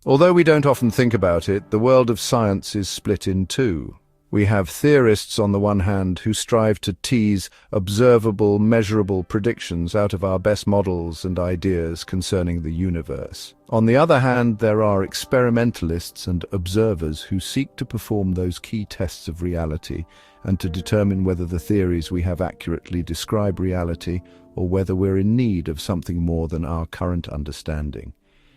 Although we don't often think about it, the world of science is split in two. We have theorists on the one hand who strive to tease observable, measurable predictions out of our best models and ideas concerning the universe. On the other hand, there are experimentalists and observers who seek to perform those key tests of reality and to determine whether the theories we have accurately describe reality or whether we're in need of something more than our current understanding.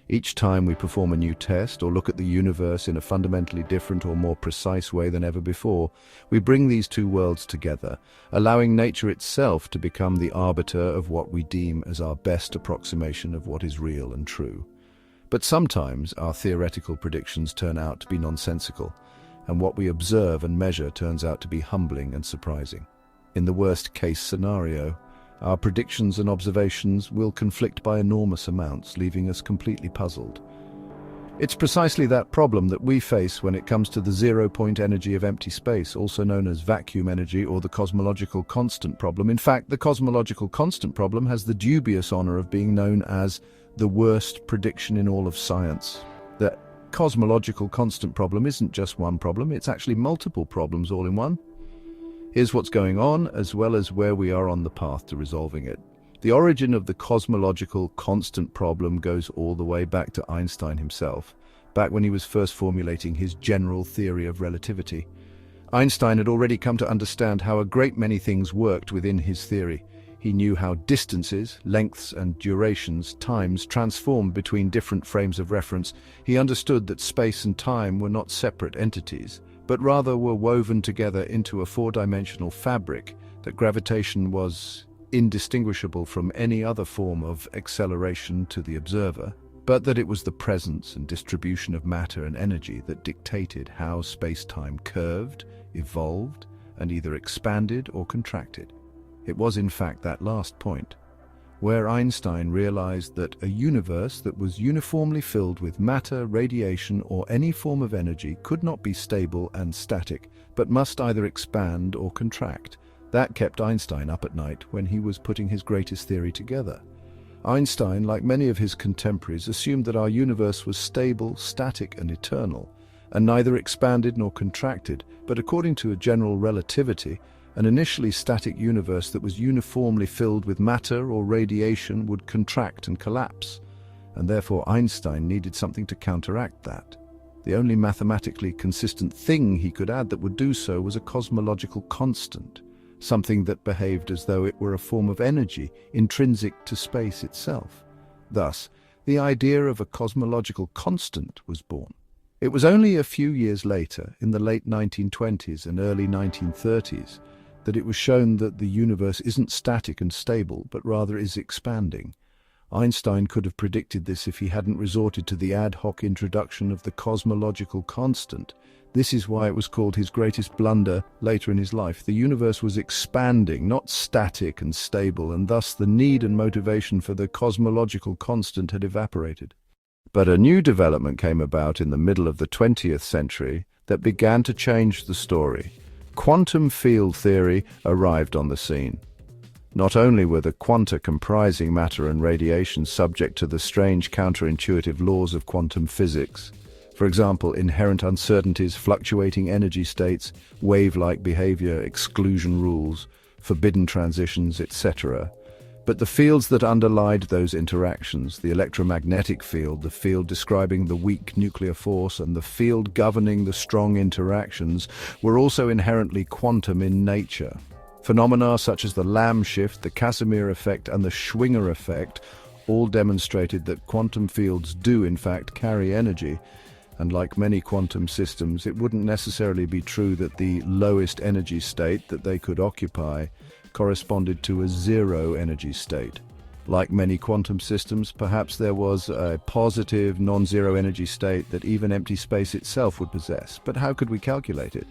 Each time we perform a new test or look at the universe in a fundamentally different or more precise way than ever before, we bring these two worlds together, allowing nature itself to become the arbiter of what we deem as our best approximation of what is real and true. But sometimes our theoretical predictions turn out to be nonsensical, and what we observe and measure turns out to be humbling and surprising. In the worst-case scenario, our predictions and observations will conflict by enormous amounts, leaving us completely puzzled. It's precisely that problem that we face when it comes to the zero-point energy of empty space, also known as vacuum energy or the cosmological constant problem. In fact, the cosmological constant problem has the dubious honor of being known as the worst prediction in all of science. The cosmological constant problem isn't just one problem, it's actually multiple problems all in one. Here's what's going on, as well as where we are on the path to resolving it. The origin of the cosmological constant problem goes all the way back to Einstein himself, back when he was first formulating his general theory of relativity. Einstein had already come to understand how a great many things worked within his theory. He knew how distances, lengths and durations, times, transformed between different frames of reference. He understood that space and time were not separate entities, but rather were woven together into a four-dimensional fabric, that gravitation was indistinguishable from any other form of acceleration to the observer, but that it was the presence and distribution of matter and energy that dictated how space-time curved, evolved, and either expanded or contracted. It was in fact that last point where Einstein realized that a universe that was uniformly filled with matter, radiation, or any form of energy could not be stable and static, but must either expand or contract. That kept Einstein up at night when he was putting his greatest theory together. Einstein, like many of his contemporaries, assumed that our universe was stable, static, and eternal, and neither expanded nor contracted, but according to a general relativity, an initially static universe that was uniformly filled with matter or radiation would contract and collapse, and therefore Einstein needed something to counteract that. The only mathematically consistent thing he could add that would do so was a cosmological constant, something that behaved as though it were a form of energy intrinsic to space itself. Thus, the idea of a cosmological constant was born. It was only a few years later, in the late 1920s and early 1930s, that it was shown that the universe isn't static and stable, but rather is expanding. Einstein could have predicted this if he hadn't resorted to the ad hoc introduction of the cosmological constant. This is why it was called his greatest blunder later in his life. The universe was expanding, not static and stable, and thus the need and motivation for the cosmological constant had evaporated. But a new development came about in the middle of the 20th century that began to change the story. Quantum field theory arrived on the scene. Not only were the quanta comprising matter and radiation subject to the strange counterintuitive laws of quantum physics, for example, inherent uncertainties, fluctuating energy states, wave-like behavior, exclusion rules, forbidden transitions, etc., but the fields that underlied those interactions, the electromagnetic field, the field describing the weak nuclear force, and the field governing the strong interactions, were also inherently quantum in nature. Phenomena such as the Lamb shift, the Casimir effect, and the Schwinger effect all demonstrated that quantum fields do in fact carry energy, and like many quantum systems, it wouldn't necessarily be true that the lowest energy state that they could occupy corresponded to a zero energy state. Like many quantum systems, perhaps there was a positive, non-zero energy state that even empty space itself would possess. But how could we calculate it?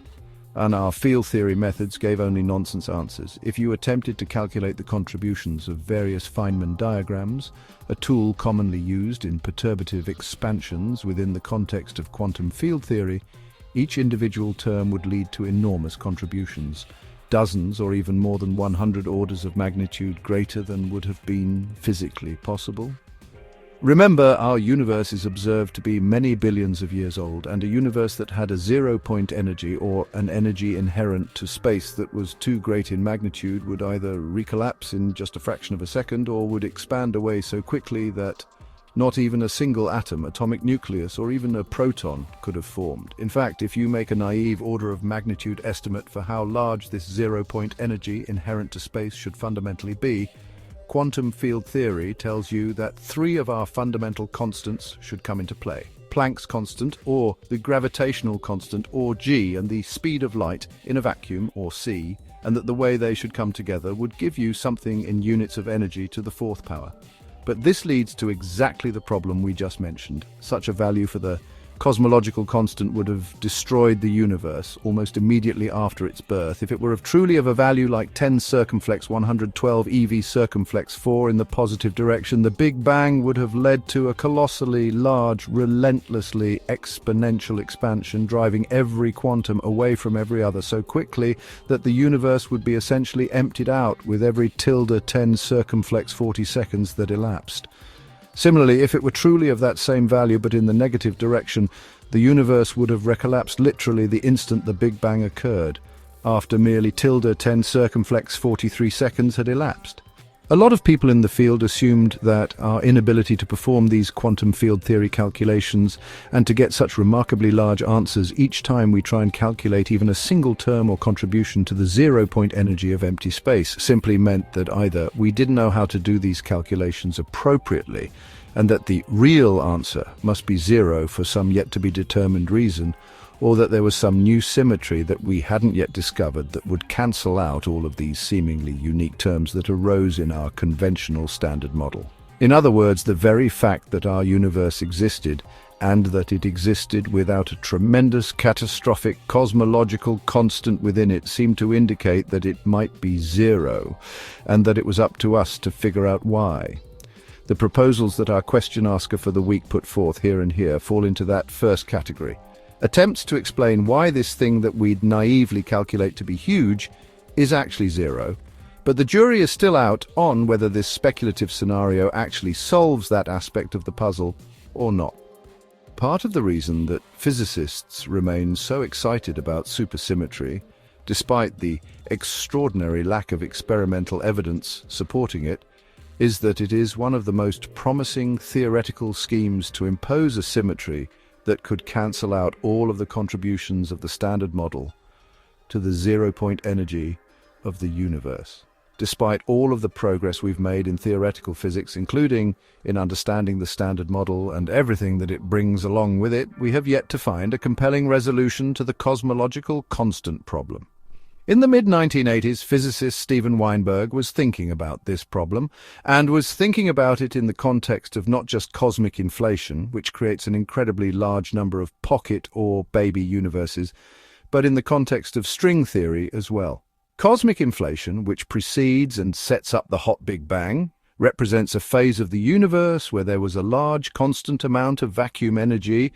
And our field theory methods gave only nonsense answers. If you attempted to calculate the contributions of various Feynman diagrams, a tool commonly used in perturbative expansions within the context of quantum field theory, each individual term would lead to enormous contributions, dozens or even more than 100 orders of magnitude greater than would have been physically possible. Remember, our universe is observed to be many billions of years old, and a universe that had a zero-point energy, or an energy inherent to space that was too great in magnitude, would either recollapse in just a fraction of a second, or would expand away so quickly that not even a single atom, atomic nucleus, or even a proton could have formed. In fact, if you make a naive order of magnitude estimate for how large this zero-point energy inherent to space should fundamentally be, quantum field theory tells you that three of our fundamental constants should come into play: Planck's constant, or the gravitational constant, or G, and the speed of light in a vacuum, or C, and that the way they should come together would give you something in units of energy to the fourth power. But this leads to exactly the problem we just mentioned. Such a value for the cosmological constant would have destroyed the universe almost immediately after its birth. If it were truly of a value like 10 circumflex 112 eV circumflex 4 in the positive direction, the Big Bang would have led to a colossally large, relentlessly exponential expansion, driving every quantum away from every other so quickly that the universe would be essentially emptied out with every tilde 10 circumflex 40 seconds that elapsed. Similarly, if it were truly of that same value but in the negative direction, the universe would have recollapsed literally the instant the Big Bang occurred, after merely tilde 10 circumflex 43 seconds had elapsed. A lot of people in the field assumed that our inability to perform these quantum field theory calculations and to get such remarkably large answers each time we try and calculate even a single term or contribution to the zero-point energy of empty space simply meant that either we didn't know how to do these calculations appropriately, and that the real answer must be zero for some yet-to-be-determined reason, or that there was some new symmetry that we hadn't yet discovered that would cancel out all of these seemingly unique terms that arose in our conventional standard model. In other words, the very fact that our universe existed, and that it existed without a tremendous, catastrophic cosmological constant within it, seemed to indicate that it might be zero, and that it was up to us to figure out why. The proposals that our question asker for the week put forth here and here fall into that first category. Attempts to explain why this thing that we'd naively calculate to be huge is actually zero, but the jury is still out on whether this speculative scenario actually solves that aspect of the puzzle or not. Part of the reason that physicists remain so excited about supersymmetry, despite the extraordinary lack of experimental evidence supporting it, is that it is one of the most promising theoretical schemes to impose a symmetry that could cancel out all of the contributions of the standard model to the zero-point energy of the universe. Despite all of the progress we've made in theoretical physics, including in understanding the standard model and everything that it brings along with it, we have yet to find a compelling resolution to the cosmological constant problem. In the mid-1980s, physicist Steven Weinberg was thinking about this problem, and was thinking about it in the context of not just cosmic inflation, which creates an incredibly large number of pocket or baby universes, but in the context of string theory as well. Cosmic inflation, which precedes and sets up the hot Big Bang, represents a phase of the universe where there was a large constant amount of vacuum energy,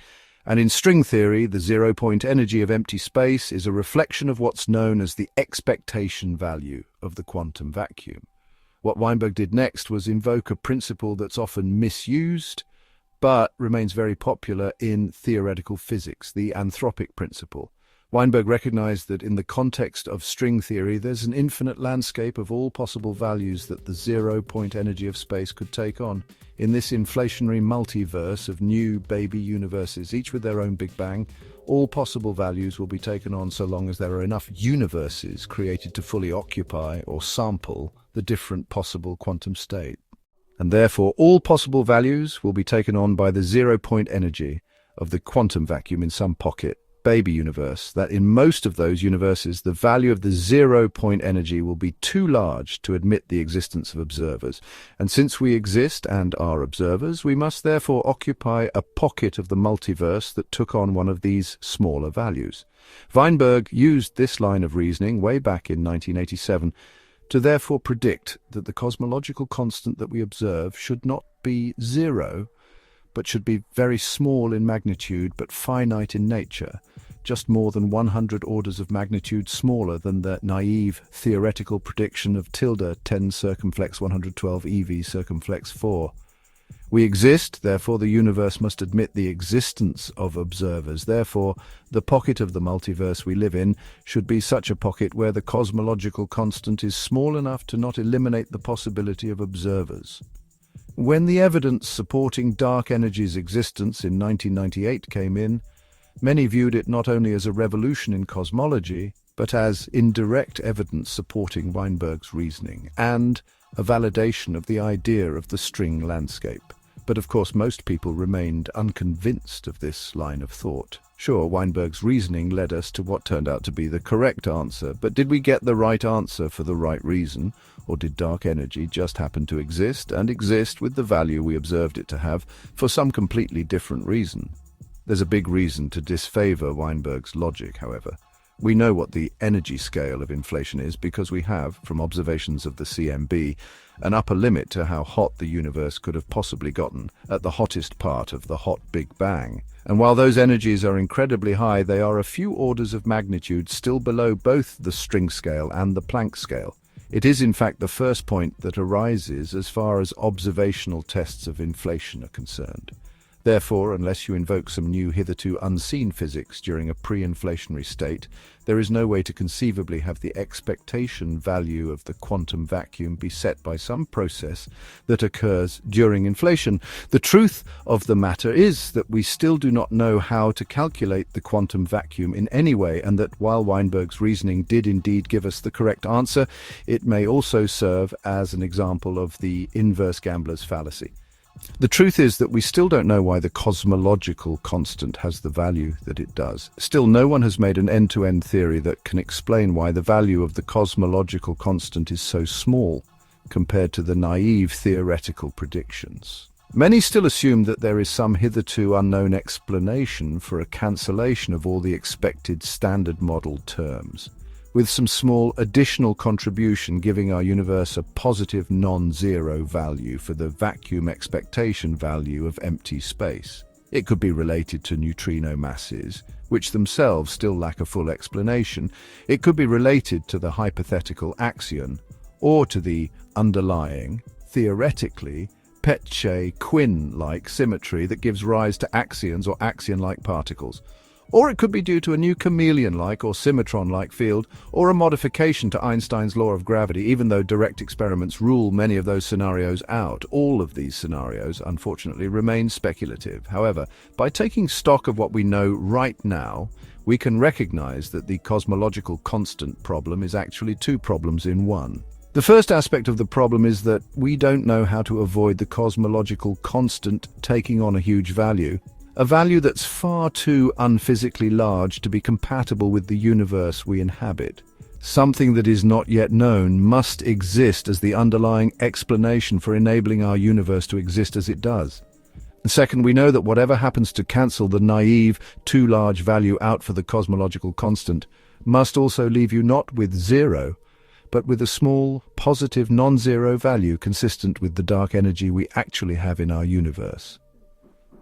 and in string theory, the zero-point energy of empty space is a reflection of what's known as the expectation value of the quantum vacuum. What Weinberg did next was invoke a principle that's often misused, but remains very popular in theoretical physics, the anthropic principle. Weinberg recognized that in the context of string theory, there's an infinite landscape of all possible values that the zero-point energy of space could take on. In this inflationary multiverse of new baby universes, each with their own Big Bang, all possible values will be taken on so long as there are enough universes created to fully occupy or sample the different possible quantum state. And therefore, all possible values will be taken on by the zero-point energy of the quantum vacuum in some pocket baby universe, that in most of those universes the value of the zero-point energy will be too large to admit the existence of observers. And since we exist and are observers, we must therefore occupy a pocket of the multiverse that took on one of these smaller values. Weinberg used this line of reasoning way back in 1987 to therefore predict that the cosmological constant that we observe should not be zero, but should be very small in magnitude but finite in nature, just more than 100 orders of magnitude smaller than the naive theoretical prediction of tilde 10 circumflex 112 eV circumflex 4. We exist, therefore the universe must admit the existence of observers. Therefore, the pocket of the multiverse we live in should be such a pocket where the cosmological constant is small enough to not eliminate the possibility of observers. When the evidence supporting dark energy's existence in 1998 came in, many viewed it not only as a revolution in cosmology, but as indirect evidence supporting Weinberg's reasoning and a validation of the idea of the string landscape. But of course most people remained unconvinced of this line of thought. Sure, Weinberg's reasoning led us to what turned out to be the correct answer, but did we get the right answer for the right reason? Or did dark energy just happen to exist, and exist with the value we observed it to have, for some completely different reason? There's a big reason to disfavor Weinberg's logic, however. We know what the energy scale of inflation is because we have, from observations of the CMB, an upper limit to how hot the universe could have possibly gotten at the hottest part of the hot Big Bang. And while those energies are incredibly high, they are a few orders of magnitude still below both the string scale and the Planck scale. It is in fact the first point that arises as far as observational tests of inflation are concerned. Therefore, unless you invoke some new hitherto unseen physics during a pre-inflationary state, there is no way to conceivably have the expectation value of the quantum vacuum be set by some process that occurs during inflation. The truth of the matter is that we still do not know how to calculate the quantum vacuum in any way, and that while Weinberg's reasoning did indeed give us the correct answer, it may also serve as an example of the inverse gambler's fallacy. The truth is that we still don't know why the cosmological constant has the value that it does. Still, no one has made an end-to-end theory that can explain why the value of the cosmological constant is so small compared to the naive theoretical predictions. Many still assume that there is some hitherto unknown explanation for a cancellation of all the expected standard model terms, with some small additional contribution giving our universe a positive non-zero value for the vacuum expectation value of empty space. It could be related to neutrino masses, which themselves still lack a full explanation. It could be related to the hypothetical axion, or to the underlying, theoretically, Petchet-Quinn-like symmetry that gives rise to axions or axion-like particles. Or it could be due to a new chameleon-like or symmetron-like field, or a modification to Einstein's law of gravity, even though direct experiments rule many of those scenarios out. All of these scenarios, unfortunately, remain speculative. However, by taking stock of what we know right now, we can recognize that the cosmological constant problem is actually two problems in one. The first aspect of the problem is that we don't know how to avoid the cosmological constant taking on a huge value. A value that's far too unphysically large to be compatible with the universe we inhabit. Something that is not yet known must exist as the underlying explanation for enabling our universe to exist as it does. Second, we know that whatever happens to cancel the naive, too large value out for the cosmological constant must also leave you not with zero, but with a small, positive, non-zero value consistent with the dark energy we actually have in our universe.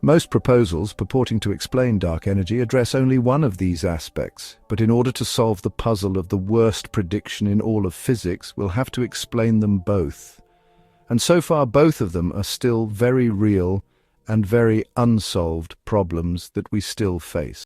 Most proposals purporting to explain dark energy address only one of these aspects, but in order to solve the puzzle of the worst prediction in all of physics, we'll have to explain them both. And so far, both of them are still very real and very unsolved problems that we still face.